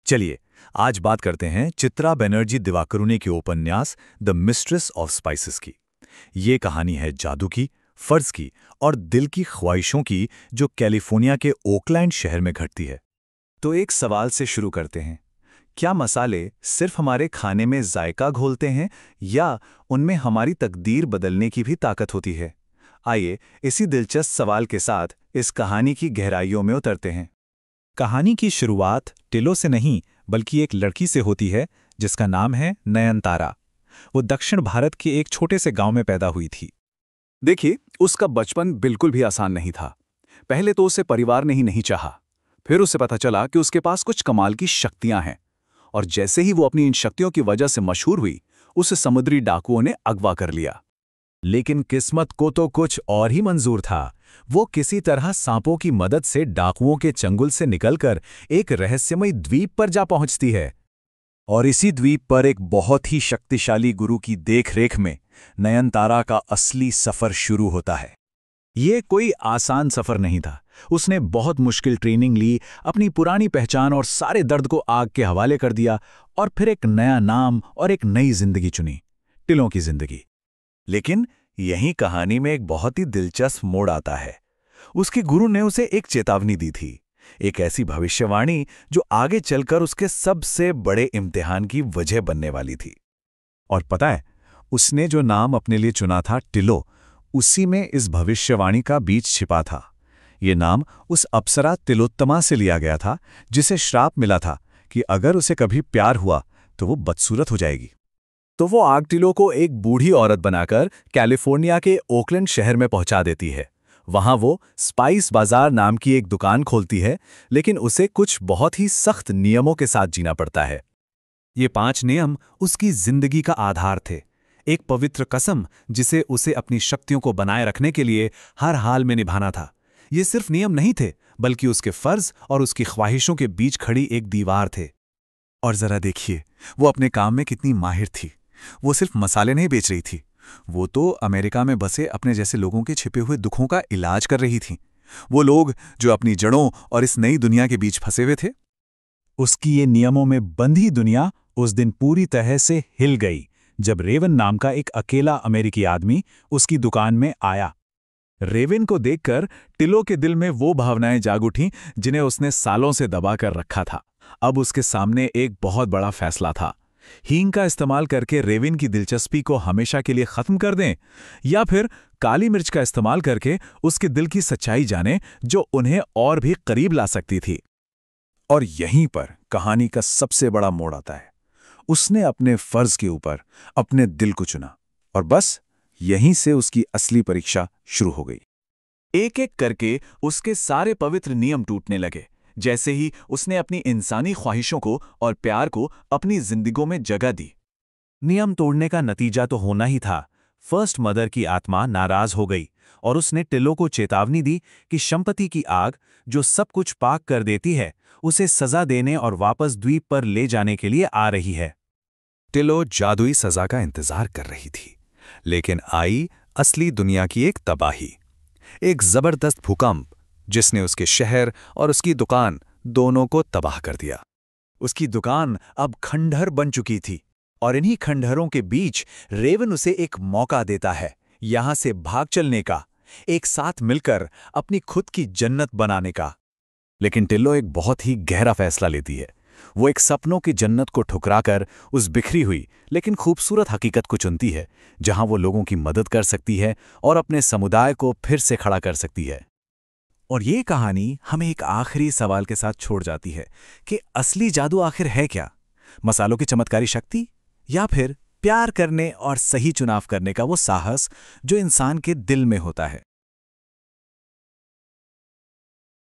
चलिए आज बात करते हैं चित्रा बनर्जी दिवाकरुने के उपन्यास द मिस्ट्रेस ऑफ स्पाइसेस की। ये कहानी है जादू की, फर्ज की और दिल की ख्वाहिशों की, जो कैलिफोर्निया के ओकलैंड शहर में घटती है। तो एक सवाल से शुरू करते हैं, क्या मसाले सिर्फ हमारे खाने में जायका घोलते हैं या उनमें हमारी तकदीर बदलने की भी ताकत होती है? आइए इसी दिलचस्प सवाल के साथ इस कहानी की गहराइयों में उतरते हैं। कहानी की शुरुआत टिलो से नहीं बल्कि एक लड़की से होती है जिसका नाम है नयनतारा। वो दक्षिण भारत के एक छोटे से गांव में पैदा हुई थी। देखिए, उसका बचपन बिल्कुल भी आसान नहीं था। पहले तो उसे परिवार ने ही नहीं चाहा। फिर उसे पता चला कि उसके पास कुछ कमाल की शक्तियां हैं, और जैसे ही वो अपनी इन शक्तियों की वजह से मशहूर हुई, उसे समुद्री डाकुओं ने अगवा कर लिया। लेकिन किस्मत को तो कुछ और ही मंजूर था। वो किसी तरह सांपों की मदद से डाकुओं के चंगुल से निकलकर एक रहस्यमयी द्वीप पर जा पहुंचती है। और इसी द्वीप पर एक बहुत ही शक्तिशाली गुरु की देखरेख में नयनतारा का असली सफर शुरू होता है। ये कोई आसान सफर नहीं था। उसने बहुत मुश्किल ट्रेनिंग ली, अपनी पुरानी पहचान और सारे दर्द को आग के हवाले कर दिया और फिर एक नया नाम और एक नई जिंदगी चुनी, टिलों की जिंदगी। लेकिन यही कहानी में एक बहुत ही दिलचस्प मोड़ आता है। उसके गुरु ने उसे एक चेतावनी दी थी, एक ऐसी भविष्यवाणी जो आगे चलकर उसके सबसे बड़े इम्तिहान की वजह बनने वाली थी। और पता है, उसने जो नाम अपने लिए चुना था, टिलो, उसी में इस भविष्यवाणी का बीज छिपा था। ये नाम उस अप्सरा तिलोत्तमा से लिया गया था जिसे श्राप मिला था कि अगर उसे कभी प्यार हुआ तो वो बदसूरत हो जाएगी। तो वो आग टिलो को एक बूढ़ी औरत बनाकर कैलिफोर्निया के ओकलैंड शहर में पहुंचा देती है। वहां वो स्पाइस बाजार नाम की एक दुकान खोलती है, लेकिन उसे कुछ बहुत ही सख्त नियमों के साथ जीना पड़ता है। ये 5 नियम उसकी जिंदगी का आधार थे। एक पवित्र कसम जिसे उसे अपनी शक्तियों को बनाए रखने के लिए हर हाल में निभाना था। ये सिर्फ नियम नहीं थे, बल्कि उसके फर्ज और उसकी ख्वाहिशों के बीच खड़ी एक दीवार थे। और जरा देखिए, वो अपने काम में कितनी माहिर थी। वो सिर्फ मसाले नहीं बेच रही थी, वो तो अमेरिका में बसे अपने जैसे लोगों के छिपे हुए दुखों का इलाज कर रही थी। वो लोग जो अपनी जड़ों और इस नई दुनिया के बीच फंसे हुए थे। उसकी ये नियमों में बंधी दुनिया उस दिन पूरी तरह से हिल गई जब रेवन नाम का एक अकेला अमेरिकी आदमी उसकी दुकान में आया। रेवन को देखकर टिलो के दिल में वो भावनाएं जाग उठीं जिन्हें उसने सालों से दबा कर रखा था। अब उसके सामने एक बहुत बड़ा फैसला था। हींग का इस्तेमाल करके रेवन की दिलचस्पी को हमेशा के लिए खत्म कर दें, या फिर काली मिर्च का इस्तेमाल करके उसके दिल की सच्चाई जाने जो उन्हें और भी करीब ला सकती थी। और यहीं पर कहानी का सबसे बड़ा मोड़ आता है। उसने अपने फर्ज के ऊपर अपने दिल को चुना, और बस यहीं से उसकी असली परीक्षा शुरू हो गई। एक एक करके उसके सारे पवित्र नियम टूटने लगे जैसे ही उसने अपनी इंसानी ख्वाहिशों को और प्यार को अपनी जिंदगियों में जगह दी। नियम तोड़ने का नतीजा तो होना ही था। फर्स्ट मदर की आत्मा नाराज हो गई और उसने टिलो को चेतावनी दी कि संपत्ति की आग जो सब कुछ पाक कर देती है, उसे सजा देने और वापस द्वीप पर ले जाने के लिए आ रही है। टिलो जादुई सजा का इंतजार कर रही थी, लेकिन आई असली दुनिया की एक तबाही, एक जबरदस्त भूकंप जिसने उसके शहर और उसकी दुकान दोनों को तबाह कर दिया। उसकी दुकान अब खंडहर बन चुकी थी, और इन्हीं खंडहरों के बीच रेवन उसे एक मौका देता है यहां से भाग चलने का, एक साथ मिलकर अपनी खुद की जन्नत बनाने का। लेकिन टिलो एक बहुत ही गहरा फैसला लेती है। वो एक सपनों की जन्नत को ठुकराकर उस बिखरी हुई लेकिन खूबसूरत हकीकत को चुनती है, जहां वो लोगों की मदद कर सकती है और अपने समुदाय को फिर से खड़ा कर सकती है। और ये कहानी हमें एक आखिरी सवाल के साथ छोड़ जाती है कि असली जादू आखिर है क्या? मसालों की चमत्कारी शक्ति, या फिर प्यार करने और सही चुनाव करने का वो साहस जो इंसान के दिल में होता है?